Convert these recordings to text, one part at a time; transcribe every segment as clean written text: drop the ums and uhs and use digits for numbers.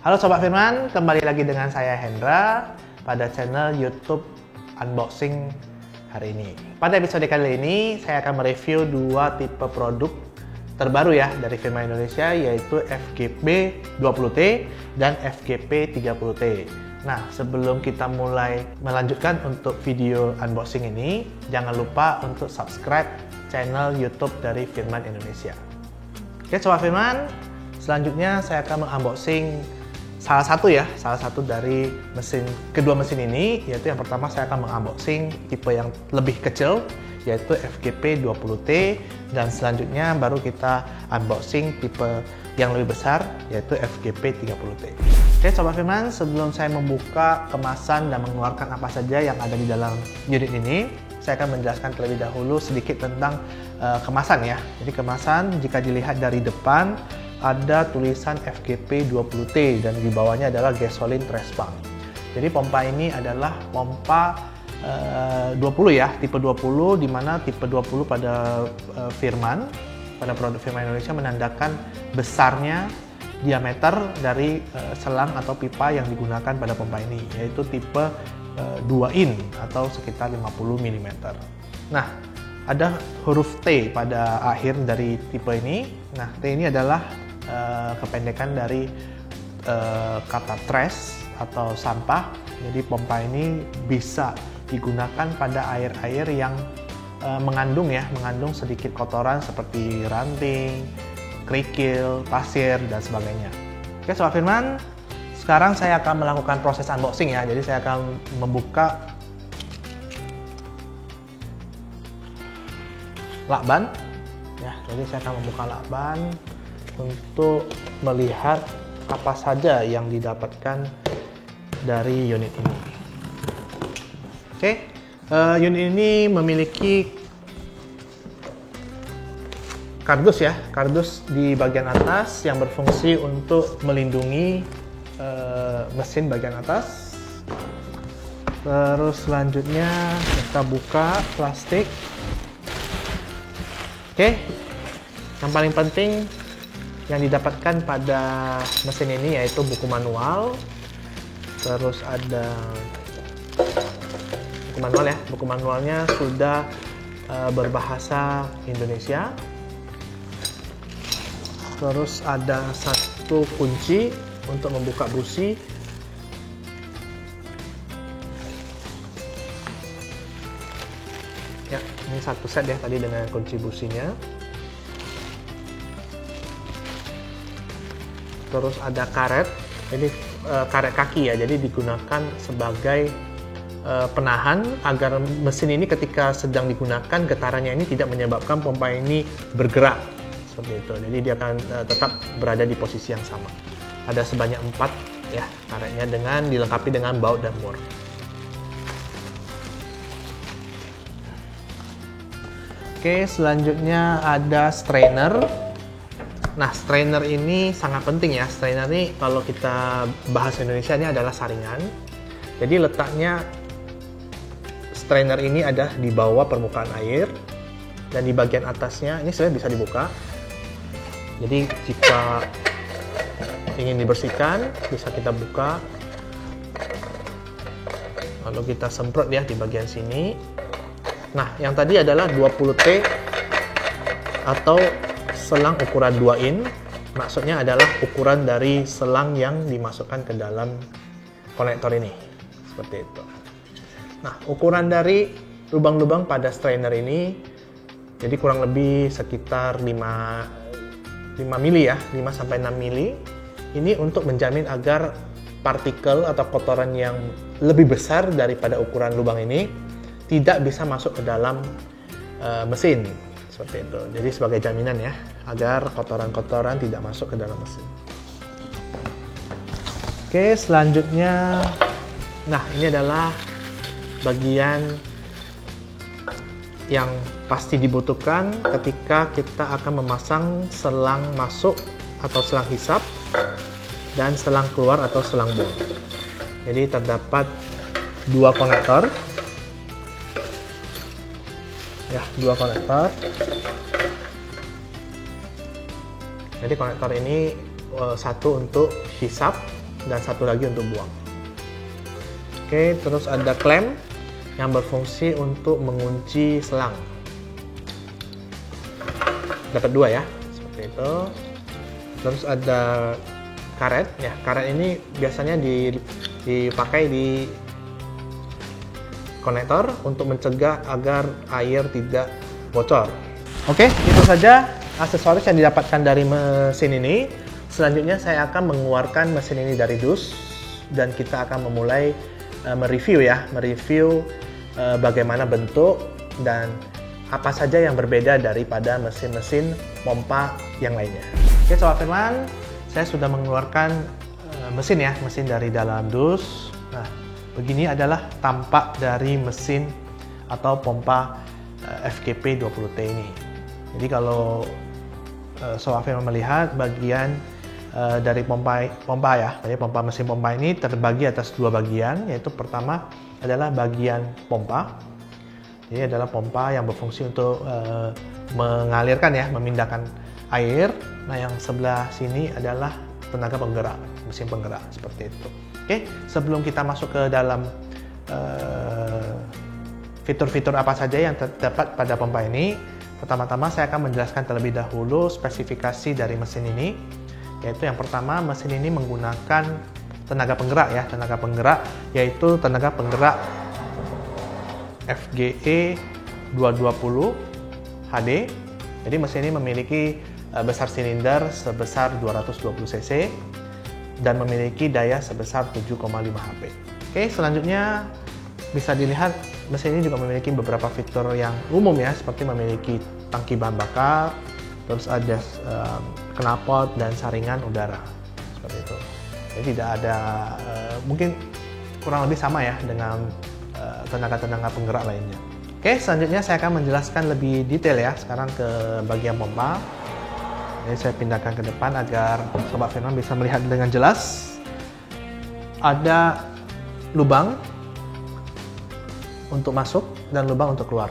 Halo Sobat Firman, kembali lagi dengan saya Hendra pada channel YouTube Unboxing hari ini. Pada episode kali ini saya akan mereview dua tipe produk terbaru ya dari Firman Indonesia, yaitu FGP 20T dan FGP 30T. Nah, sebelum kita mulai melanjutkan untuk video unboxing ini, jangan lupa untuk subscribe channel YouTube dari Firman Indonesia. Oke, Sobat Firman, selanjutnya saya akan mengunboxing salah satu dari kedua mesin ini, yaitu yang pertama saya akan mengunboxing tipe yang lebih kecil, yaitu FGP 20T, dan selanjutnya baru kita unboxing tipe yang lebih besar, yaitu FGP 30T. Oke Sobat Firman, sebelum saya membuka kemasan dan mengeluarkan apa saja yang ada di dalam unit ini, saya akan menjelaskan terlebih dahulu sedikit tentang kemasan ya. Jadi kemasan jika dilihat dari depan ada tulisan FGP 20T dan di bawahnya adalah gasoline trace pump. Jadi pompa ini adalah pompa 20 ya, tipe 20, di mana tipe 20 pada pada produk Firman Indonesia menandakan besarnya diameter dari selang atau pipa yang digunakan pada pompa ini, yaitu tipe 2 in atau sekitar 50 mm. Nah, ada huruf T pada akhir dari tipe ini. Nah, T ini adalah kependekan dari kata trash atau sampah. Jadi pompa ini bisa digunakan pada air-air yang mengandung sedikit kotoran seperti ranting, kerikil, pasir, dan sebagainya. Oke Sobat Firman, sekarang saya akan melakukan proses unboxing ya. Jadi saya akan membuka lakban ya. Jadi saya akan membuka lakban untuk melihat apa saja yang didapatkan dari unit ini. Oke, unit ini memiliki kardus ya, kardus di bagian atas yang berfungsi untuk melindungi mesin bagian atas. Terus selanjutnya kita buka plastik. Oke, yang paling penting yang didapatkan pada mesin ini yaitu buku manual. Terus ada buku manual ya, buku manualnya sudah berbahasa Indonesia. Terus ada satu kunci untuk membuka busi. Ya, ini satu set ya tadi dengan kunci businya. Terus ada karet, ini karet kaki ya, jadi digunakan sebagai penahan agar mesin ini ketika sedang digunakan, getarannya ini tidak menyebabkan pompa ini bergerak seperti itu. Jadi dia akan tetap berada di posisi yang sama. Ada sebanyak 4 ya karetnya, dengan dilengkapi dengan baut dan bor. Oke, selanjutnya ada strainer. Nah, strainer ini sangat penting ya. Strainer ini kalau kita bahas Indonesia ini adalah saringan. Jadi letaknya strainer ini ada di bawah permukaan air, dan di bagian atasnya ini sebenarnya bisa dibuka. Jadi jika ingin dibersihkan bisa kita buka, lalu kita semprot ya di bagian sini. Nah, yang tadi adalah 20T atau selang ukuran 2 in, maksudnya adalah ukuran dari selang yang dimasukkan ke dalam konektor ini, seperti itu. Nah, ukuran dari lubang-lubang pada strainer ini, jadi kurang lebih sekitar 5 mili ya, 5-6 mili. Ini untuk menjamin agar partikel atau kotoran yang lebih besar daripada ukuran lubang ini tidak bisa masuk ke dalam mesin. Seperti itu. Jadi sebagai jaminan ya, agar kotoran-kotoran tidak masuk ke dalam mesin. Oke, selanjutnya, nah ini adalah bagian yang pasti dibutuhkan ketika kita akan memasang selang masuk atau selang hisap dan selang keluar atau selang bor. Jadi terdapat 2 konektor. Ya, 2 konektor. Jadi konektor ini satu untuk hisap dan satu lagi untuk buang. Oke, terus ada klem yang berfungsi untuk mengunci selang. Dapat 2 ya, seperti itu. Terus ada karet, ya karet ini biasanya dipakai di konektor untuk mencegah agar air tidak bocor. Oke, itu saja aksesoris yang didapatkan dari mesin ini. Selanjutnya saya akan mengeluarkan mesin ini dari dus dan kita akan memulai mereview bagaimana bentuk dan apa saja yang berbeda daripada mesin-mesin pompa yang lainnya. Oke, Sobat Firman, saya sudah mengeluarkan mesin dari dalam dus. Nah, begini adalah tampak dari mesin atau pompa FGP 20T ini. Jadi kalau Sobat Firman melihat bagian dari pompa ya, jadi mesin pompa ini terbagi atas 2 bagian, yaitu pertama adalah bagian pompa. Jadi adalah pompa yang berfungsi untuk mengalirkan ya, memindahkan air. Nah, yang sebelah sini adalah tenaga penggerak, mesin penggerak seperti itu. Oke, sebelum kita masuk ke dalam fitur-fitur apa saja yang terdapat pada pompa ini, pertama-tama saya akan menjelaskan terlebih dahulu spesifikasi dari mesin ini. Yaitu yang pertama, mesin ini menggunakan tenaga penggerak ya, yaitu tenaga penggerak FGE 220 HD. Jadi mesin ini memiliki besar silinder sebesar 220 cc dan memiliki daya sebesar 7,5 HP. Oke, selanjutnya bisa dilihat mesin ini juga memiliki beberapa fitur yang umum ya, seperti memiliki tangki bahan bakar, terus ada knalpot dan saringan udara seperti itu. Jadi tidak ada mungkin kurang lebih sama ya dengan tenaga-tenaga penggerak lainnya. Oke, selanjutnya saya akan menjelaskan lebih detail ya sekarang ke bagian pompa. Jadi saya pindahkan ke depan agar Sobat Firman bisa melihat dengan jelas. Ada lubang untuk masuk dan lubang untuk keluar.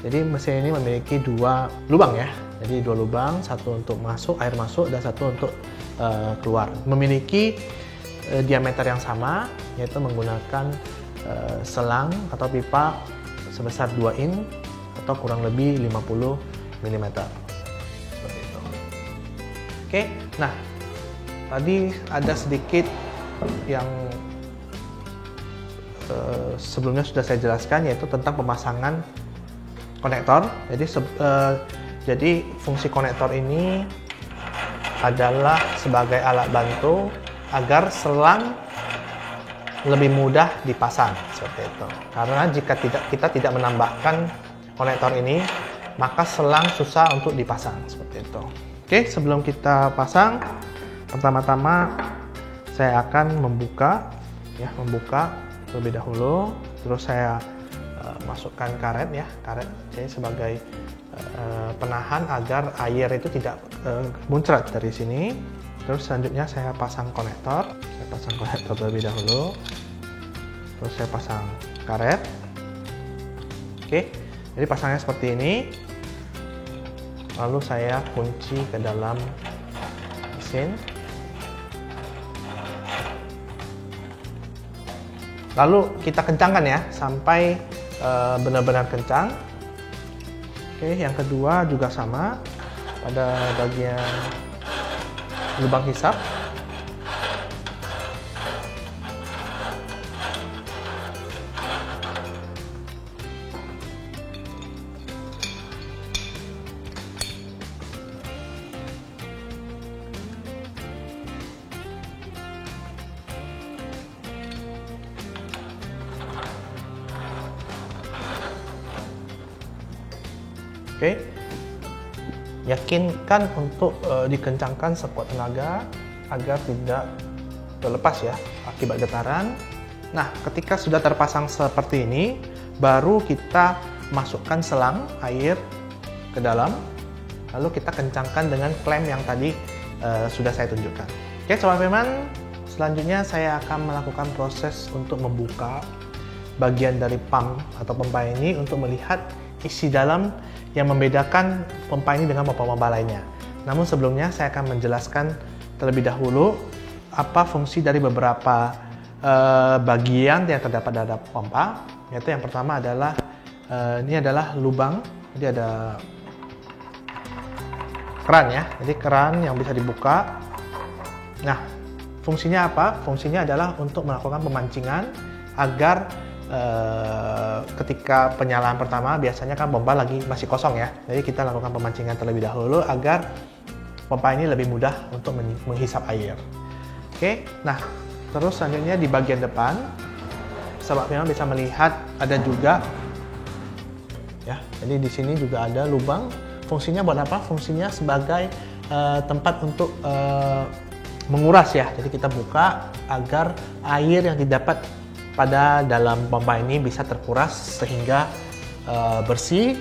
Jadi mesin ini memiliki 2 lubang ya. Jadi 2 lubang, satu untuk air masuk dan satu untuk keluar. Memiliki diameter yang sama, yaitu menggunakan selang atau pipa sebesar 2 in atau kurang lebih 50 mm. Seperti itu. Oke, nah tadi ada sedikit yang sebelumnya sudah saya jelaskan, yaitu tentang pemasangan konektor. Jadi fungsi konektor ini adalah sebagai alat bantu agar selang lebih mudah dipasang seperti itu. Karena jika kita tidak menambahkan konektor ini, maka selang susah untuk dipasang seperti itu. Oke, sebelum kita pasang, pertama-tama saya akan membuka terlebih dahulu. Terus saya masukkan karet ya, jadi sebagai penahan agar air itu tidak muncrat dari sini. Terus selanjutnya saya pasang konektor. Saya pasang konektor terlebih dahulu. Terus saya pasang karet. Oke, jadi pasangnya seperti ini. Lalu saya kunci ke dalam mesin. Lalu kita kencangkan ya sampai benar-benar kencang. Oke, yang kedua juga sama pada bagian lubang hisap. Oke, yakinkan untuk dikencangkan sekuat tenaga agar tidak terlepas ya akibat getaran. Nah, ketika sudah terpasang seperti ini, baru kita masukkan selang air ke dalam, lalu kita kencangkan dengan klem yang tadi sudah saya tunjukkan. Oke, Sobat Firman, selanjutnya saya akan melakukan proses untuk membuka bagian dari pump atau pompa ini untuk melihat isi dalam yang membedakan pompa ini dengan pompa-pompa lainnya. Namun sebelumnya saya akan menjelaskan terlebih dahulu apa fungsi dari beberapa bagian yang terdapat pada pompa. Yaitu yang pertama adalah ini adalah lubang, jadi ada keran ya, jadi keran yang bisa dibuka. Nah, fungsinya apa? Fungsinya adalah untuk melakukan pemancingan agar ketika penyalaan pertama biasanya kan pompa lagi masih kosong ya, jadi kita lakukan pemancingan terlebih dahulu agar pompa ini lebih mudah untuk menghisap air. Oke, nah terus selanjutnya di bagian depan, sobat Firman bisa melihat ada juga ya, jadi di sini juga ada lubang. Fungsinya buat apa? Fungsinya sebagai tempat untuk menguras ya, jadi kita buka agar air yang didapat pada dalam pompa ini bisa terkuras sehingga bersih,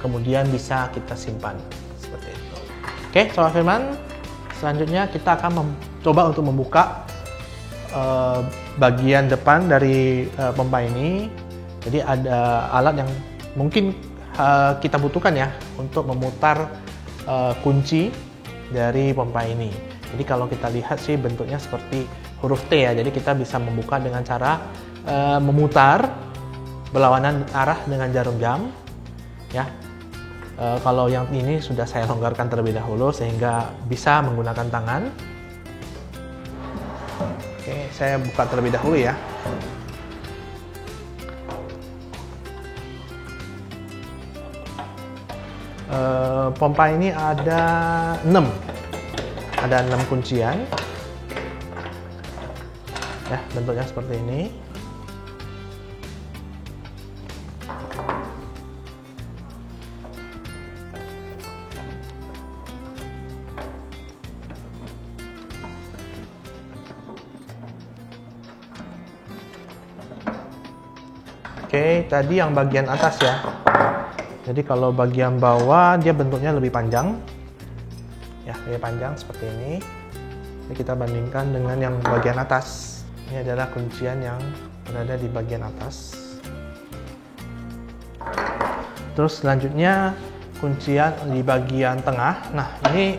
kemudian bisa kita simpan seperti itu. Oke, sobat Firman, selanjutnya kita akan mencoba untuk membuka bagian depan dari pompa ini. Jadi ada alat yang mungkin kita butuhkan ya untuk memutar kunci dari pompa ini. Jadi kalau kita lihat sih bentuknya seperti huruf T ya, jadi kita bisa membuka dengan cara memutar berlawanan arah dengan jarum jam ya. Kalau yang ini sudah saya longgarkan terlebih dahulu sehingga bisa menggunakan tangan. Oke, saya buka terlebih dahulu ya. Pompa ini ada 6 kuncian ya, bentuknya seperti ini. Oke, tadi yang bagian atas ya. Jadi kalau bagian bawah dia bentuknya lebih panjang ya, lebih panjang seperti ini. Jadi kita bandingkan dengan yang bagian atas. Ini adalah kuncian yang berada di bagian atas. Terus selanjutnya kuncian di bagian tengah. Nah, ini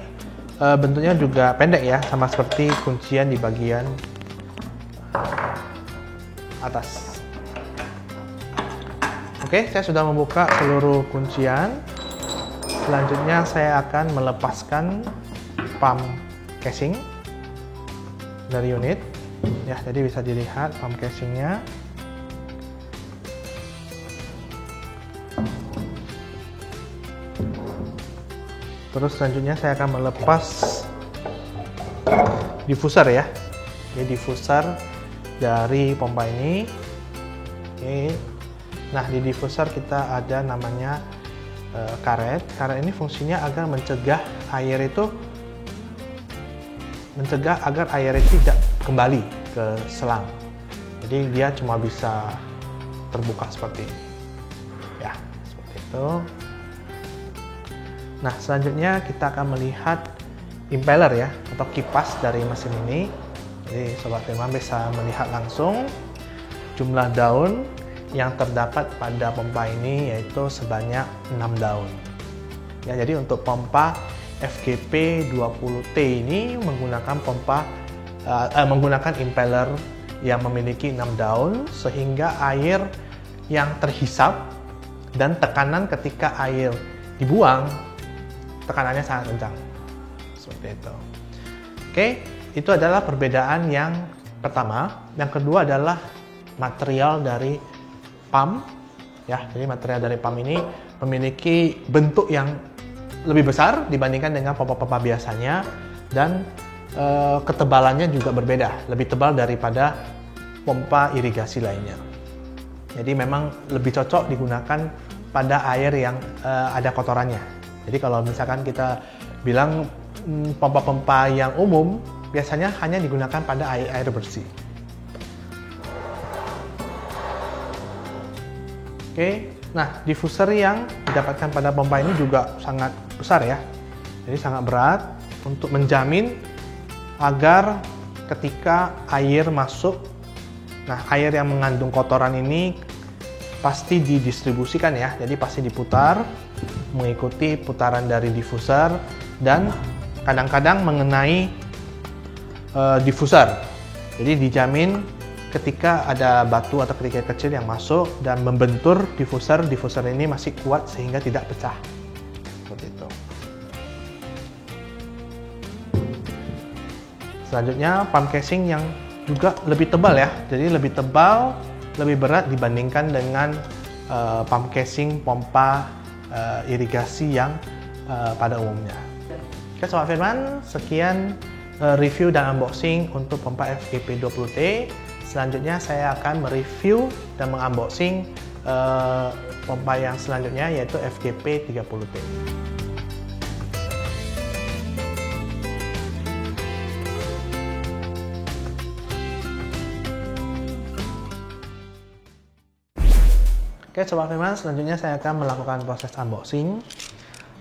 bentuknya juga pendek ya, sama seperti kuncian di bagian atas. Oke, saya sudah membuka seluruh kuncian. Selanjutnya saya akan melepaskan pump casing dari unit ya, jadi bisa dilihat pump casingnya. Terus selanjutnya saya akan melepas diffuser ya, ini diffuser dari pompa ini. Oke, nah di diffuser kita ada namanya karet. Karet ini fungsinya agar mencegah air itu agar air itu tidak kembali ke selang. Jadi dia cuma bisa terbuka seperti ini. Ya, seperti itu. Nah, selanjutnya kita akan melihat impeller ya, atau kipas dari mesin ini. Jadi sobat Firman bisa melihat langsung jumlah daun yang terdapat pada pompa ini, yaitu sebanyak 6 daun. Ya, jadi untuk pompa FGP 20T ini menggunakan menggunakan impeller yang memiliki 6 daun, sehingga air yang terhisap dan tekanan ketika air dibuang tekanannya sangat kencang. Seperti itu. Oke, itu adalah perbedaan yang pertama. Yang kedua adalah material dari pump ya. Jadi material dari pump ini memiliki bentuk yang lebih besar dibandingkan dengan pompa-pompa biasanya, dan ketebalannya juga berbeda, lebih tebal daripada pompa irigasi lainnya. Jadi memang lebih cocok digunakan pada air yang ada kotorannya. Jadi kalau misalkan kita bilang pompa-pompa yang umum biasanya hanya digunakan pada air bersih. Oke, nah diffuser yang didapatkan pada pompa ini juga sangat besar ya. Jadi sangat berat untuk menjamin agar ketika air masuk, nah air yang mengandung kotoran ini pasti didistribusikan ya. Jadi pasti diputar mengikuti putaran dari diffuser, dan kadang-kadang mengenai diffuser. Jadi dijamin ketika ada batu atau kerikil kecil yang masuk dan membentur diffuser ini masih kuat sehingga tidak pecah. Seperti itu. Selanjutnya pump casing yang juga lebih tebal ya. Jadi lebih tebal, lebih berat dibandingkan dengan pump casing pompa irigasi yang pada umumnya. Oke Sobat Firman, sekian review dan unboxing untuk pompa FGP 20T. Selanjutnya saya akan mereview dan mengunboxing pompa yang selanjutnya yaitu FGP 30T. Oke Sobat Firman, selanjutnya saya akan melakukan proses unboxing.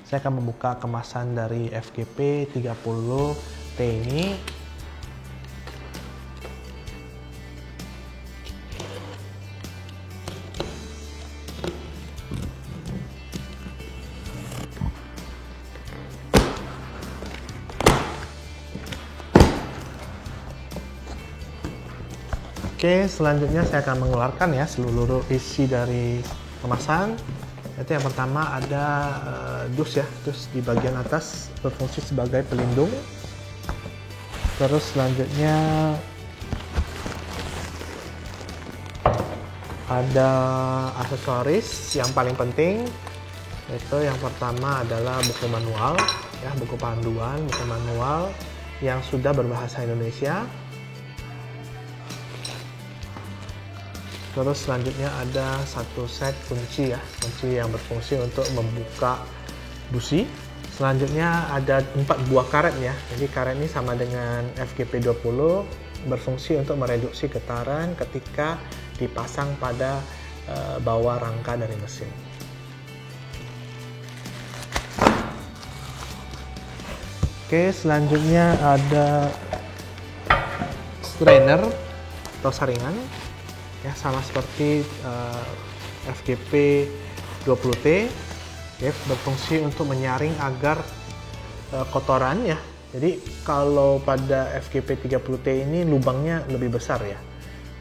Saya akan membuka kemasan dari FGP 30T ini. Oke, selanjutnya saya akan mengeluarkan ya seluruh isi dari kemasan. Itu yang pertama ada dus ya, dus di bagian atas berfungsi sebagai pelindung. Terus selanjutnya ada aksesoris yang paling penting, yaitu yang pertama adalah buku manual ya, buku panduan, buku manual yang sudah berbahasa Indonesia. Terus selanjutnya ada satu set kunci ya, kunci yang berfungsi untuk membuka busi. Selanjutnya ada 4 buah karet ya, jadi karet ini sama dengan FGP 20, berfungsi untuk mereduksi getaran ketika dipasang pada bawah rangka dari mesin. Oke, selanjutnya ada strainer atau saringan. Ya, sama seperti FGP 20T ya, berfungsi untuk menyaring agar kotoran ya. Jadi kalau pada FGP 30T ini lubangnya lebih besar ya.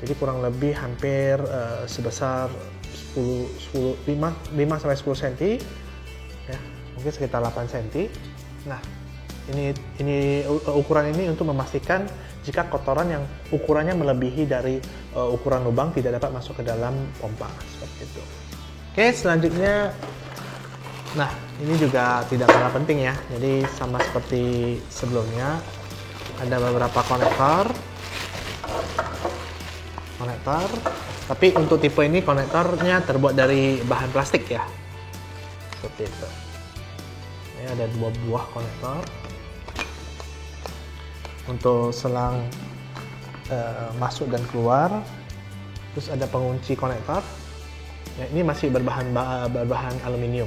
Jadi kurang lebih hampir sebesar 5 sampai 10 cm ya, mungkin sekitar 8 cm. Nah, ini ukuran ini untuk memastikan jika kotoran yang ukurannya melebihi dari ukuran lubang tidak dapat masuk ke dalam pompa, seperti itu. Oke, selanjutnya, nah ini juga tidak kalah penting ya. Jadi sama seperti sebelumnya, ada beberapa konektor, tapi untuk tipe ini konektornya terbuat dari bahan plastik ya, seperti itu. Ini ada 2 buah konektor untuk selang masuk dan keluar. Terus ada pengunci konektor ya, ini masih berbahan aluminium.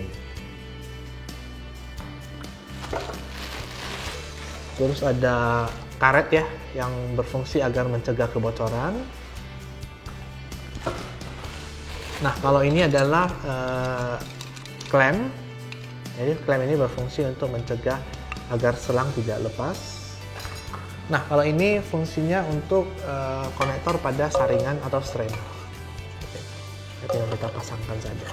Terus ada karet ya yang berfungsi agar mencegah kebocoran. Nah, kalau ini adalah klem. Jadi klem ini berfungsi untuk mencegah agar selang tidak lepas. Nah, kalau ini fungsinya untuk konektor pada saringan atau strainer. Oke. Tinggal kita pasangkan saja.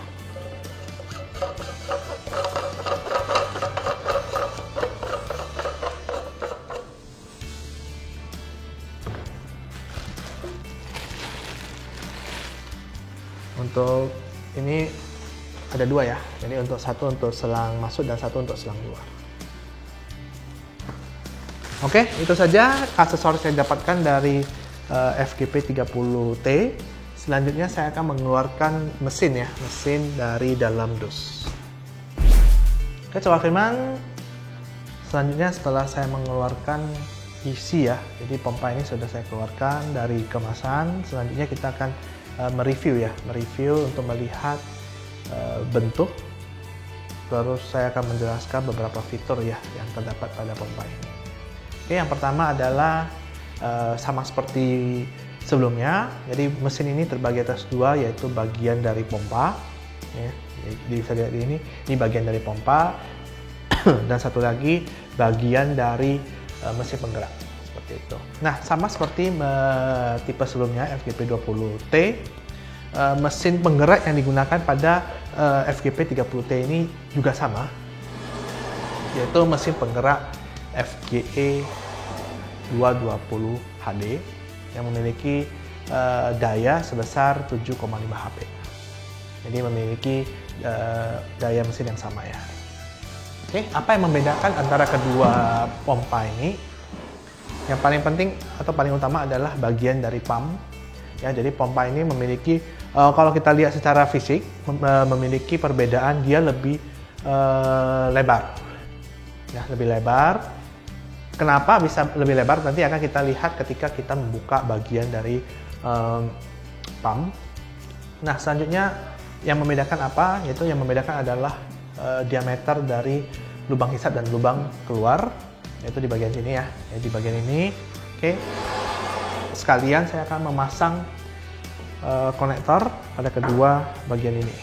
Untuk ini ada 2 ya. Jadi untuk satu untuk selang masuk dan satu untuk selang keluar. Oke, itu saja aksesoris yang didapatkan dari FGP 30T. Selanjutnya saya akan mengeluarkan mesin ya, mesin dari dalam dus. Oke, Sobat Firman, selanjutnya setelah saya mengeluarkan isi ya, jadi pompa ini sudah saya keluarkan dari kemasan. Selanjutnya kita akan mereview untuk melihat bentuk. Terus saya akan menjelaskan beberapa fitur ya yang terdapat pada pompa ini. Oke, yang pertama adalah sama seperti sebelumnya. Jadi mesin ini terbagi atas 2, yaitu bagian dari pompa. Ya, bisa dilihat ini bagian dari pompa. Dan satu lagi bagian dari mesin penggerak seperti itu. itu. Nah, sama seperti tipe sebelumnya FGP20T, mesin penggerak yang digunakan pada FGP30T ini juga sama, yaitu mesin penggerak FGE 220 HD yang memiliki daya sebesar 7,5 HP. Jadi memiliki daya mesin yang sama ya. Oke, apa yang membedakan antara kedua pompa ini? Yang paling penting atau paling utama adalah bagian dari pump. Ya, jadi pompa ini memiliki, kalau kita lihat secara fisik, memiliki perbedaan, dia lebih lebar. Ya, lebih lebar. Kenapa bisa lebih lebar? Nanti akan kita lihat ketika kita membuka bagian dari pump. Nah, selanjutnya yang membedakan apa? Yaitu yang membedakan adalah diameter dari lubang hisap dan lubang keluar, yaitu di bagian sini ya, di bagian ini. Oke, sekalian saya akan memasang konektor pada kedua bagian ini.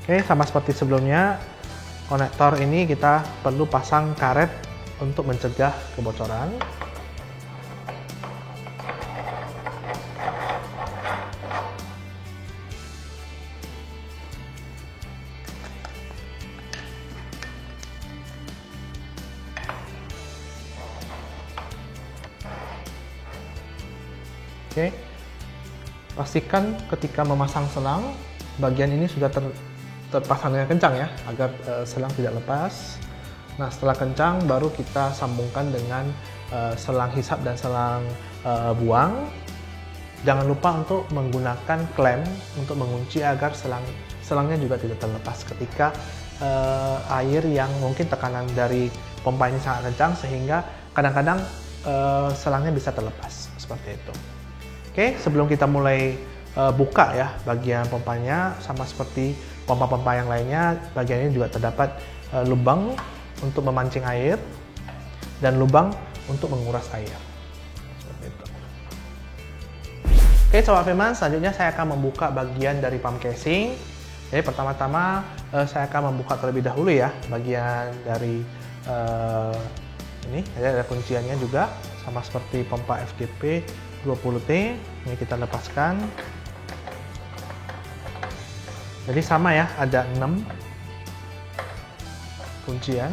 Oke, sama seperti sebelumnya, konektor ini kita perlu pasang karet untuk mencegah kebocoran. Oke, pastikan ketika memasang selang, bagian ini sudah terpasang dengan kencang ya, agar selang tidak lepas. Nah, setelah kencang, baru kita sambungkan dengan selang hisap dan selang buang. Jangan lupa untuk menggunakan klem untuk mengunci agar selangnya juga tidak terlepas ketika air yang mungkin tekanan dari pompa ini sangat kencang, sehingga kadang-kadang selangnya bisa terlepas, seperti itu. Oke, sebelum kita mulai buka ya bagian pompanya, sama seperti pompa-pompa yang lainnya, bagian ini juga terdapat lubang untuk memancing air dan lubang untuk menguras air. Seperti itu. Oke, Sobat Firman, selanjutnya saya akan membuka bagian dari pump casing. Jadi pertama-tama saya akan membuka terlebih dahulu ya bagian dari ini. Ada kunciannya juga, sama seperti pompa FGP 20T. Ini kita lepaskan. Jadi sama ya, ada 6 kuncian.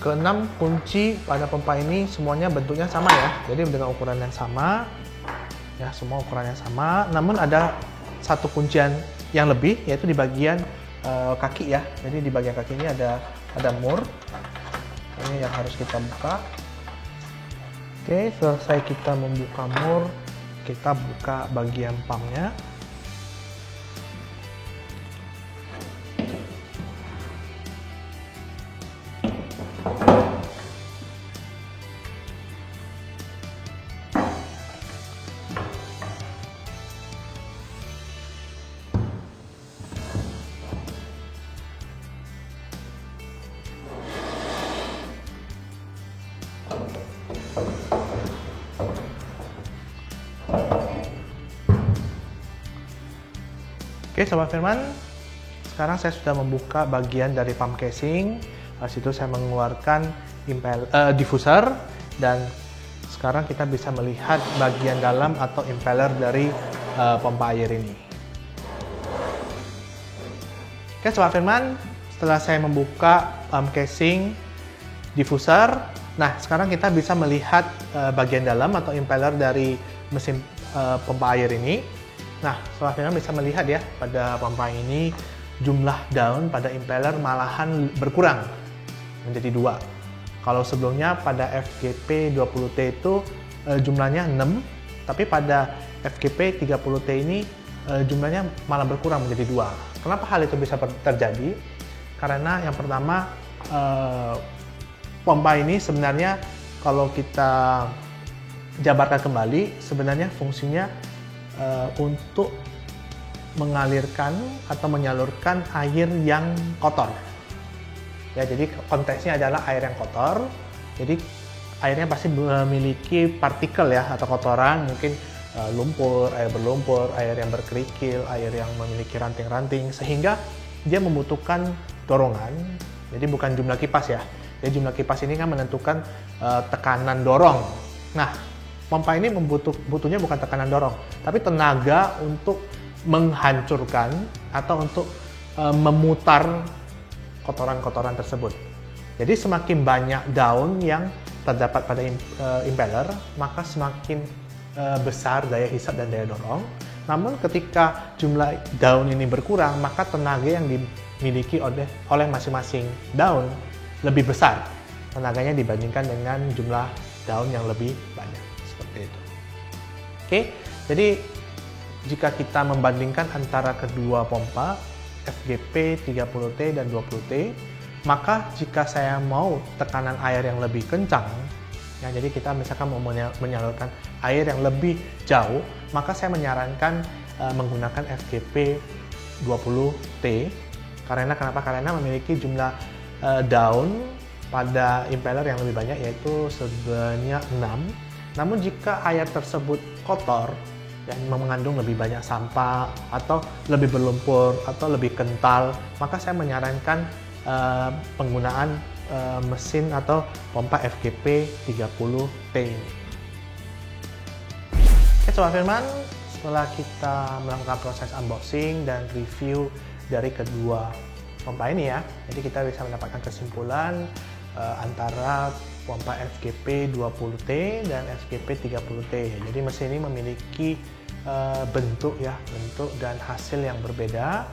Keenam kunci pada pompa ini semuanya bentuknya sama ya. Jadi dengan ukuran yang sama. Ya, semua ukurannya sama. Namun ada satu kuncian yang lebih, yaitu di bagian kaki ya. Jadi di bagian kaki ini ada mur. Ini yang harus kita buka. Oke, selesai kita membuka mur, kita buka bagian pumpnya. Oke, Sobat Firman, sekarang saya sudah membuka bagian dari pump casing. Di situ saya mengeluarkan diffuser, dan sekarang kita bisa melihat bagian dalam atau impeller dari pompa air ini. Oke, Sobat Firman, setelah saya membuka pump casing, diffuser, nah sekarang kita bisa melihat bagian dalam atau impeller dari mesin pompa air ini. Nah, Sobat Firman bisa melihat ya, pada pompa ini jumlah daun pada impeller malahan berkurang menjadi 2. Kalau sebelumnya pada FGP20T itu jumlahnya 6, tapi pada FGP30T ini jumlahnya malah berkurang menjadi 2. Kenapa hal itu bisa terjadi? Karena yang pertama, pompa ini sebenarnya kalau kita jabarkan kembali, sebenarnya fungsinya untuk mengalirkan atau menyalurkan air yang kotor. Ya, jadi konteksnya adalah air yang kotor. Jadi airnya pasti memiliki partikel ya, atau kotoran, mungkin lumpur, air berlumpur, air yang berkerikil, air yang memiliki ranting-ranting, sehingga dia membutuhkan dorongan. Jadi bukan jumlah kipas ya. Jadi jumlah kipas ini kan menentukan tekanan dorong. Nah, pompa ini butuhnya bukan tekanan dorong, tapi tenaga untuk menghancurkan atau untuk memutar kotoran-kotoran tersebut. Jadi semakin banyak daun yang terdapat pada impeller, maka semakin besar daya hisap dan daya dorong. Namun ketika jumlah daun ini berkurang, maka tenaga yang dimiliki oleh masing-masing daun lebih besar tenaganya dibandingkan dengan jumlah daun yang lebih banyak. Seperti itu. Oke, jadi jika kita membandingkan antara kedua pompa FGP 30T dan 20T, maka jika saya mau tekanan air yang lebih kencang, ya, jadi kita misalkan mau menyalurkan air yang lebih jauh, maka saya menyarankan menggunakan FGP 20T. Karena kenapa? Karena memiliki jumlah daun pada impeller yang lebih banyak, yaitu sebanyak 6. Namun jika air tersebut kotor dan mengandung lebih banyak sampah atau lebih berlumpur atau lebih kental, maka saya menyarankan penggunaan mesin atau pompa FGP 30T ini. Oke Sobat Firman, setelah kita melakukan proses unboxing dan review dari kedua pompa ini ya, jadi kita bisa mendapatkan kesimpulan antara pompa FGP 20T dan FGP 30T. Jadi mesin ini memiliki bentuk dan hasil yang berbeda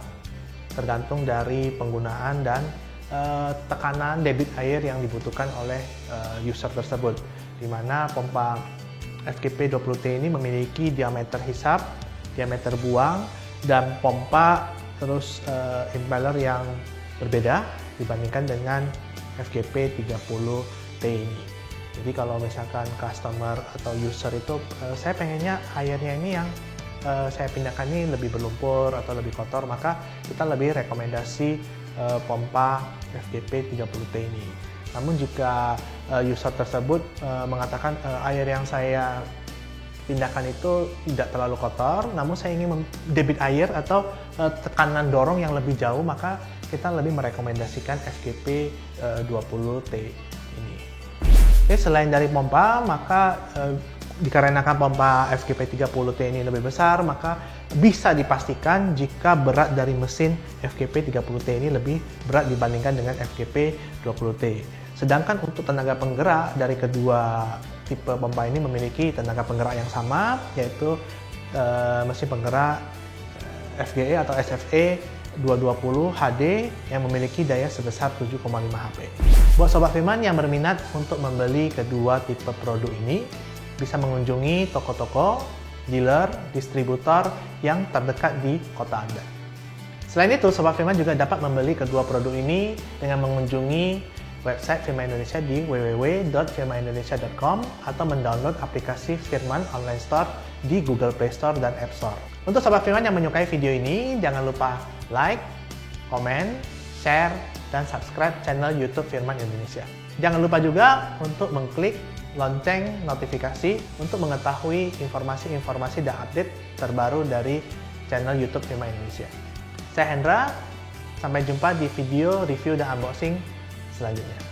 tergantung dari penggunaan dan tekanan debit air yang dibutuhkan oleh user tersebut. Di mana pompa FGP 20T ini memiliki diameter hisap, diameter buang, dan pompa terus impeller yang berbeda dibandingkan dengan FGP 30T ini. Jadi kalau misalkan customer atau user itu saya pengennya airnya ini yang saya pindahkan ini lebih berlumpur atau lebih kotor, maka kita lebih rekomendasi pompa FGP 30T ini. Namun jika user tersebut mengatakan air yang saya pindahkan itu tidak terlalu kotor, namun saya ingin debit air atau tekanan dorong yang lebih jauh, maka kita lebih merekomendasikan FGP 20T ini. Oke, selain dari pompa, maka dikarenakan pompa FGP 30T ini lebih besar, maka bisa dipastikan jika berat dari mesin FGP 30T ini lebih berat dibandingkan dengan FGP 20T. Sedangkan untuk tenaga penggerak dari kedua tipe pompa ini memiliki tenaga penggerak yang sama, yaitu mesin penggerak FGE atau SFE 220 HD yang memiliki daya sebesar 7,5 HP. Buat Sobat Firman yang berminat untuk membeli kedua tipe produk ini, bisa mengunjungi toko-toko, dealer, distributor yang terdekat di kota Anda. Selain itu, Sobat Firman juga dapat membeli kedua produk ini dengan mengunjungi website Firman Indonesia di www.firmanindonesia.com atau mendownload aplikasi Firman Online Store di Google Play Store dan App Store. Untuk Sobat Firman yang menyukai video ini, jangan lupa like, komen, share, dan subscribe channel YouTube Firman Indonesia. Jangan lupa juga untuk mengklik lonceng notifikasi untuk mengetahui informasi-informasi dan update terbaru dari channel YouTube Firman Indonesia. Saya Hendra, sampai jumpa di video review dan unboxing selanjutnya.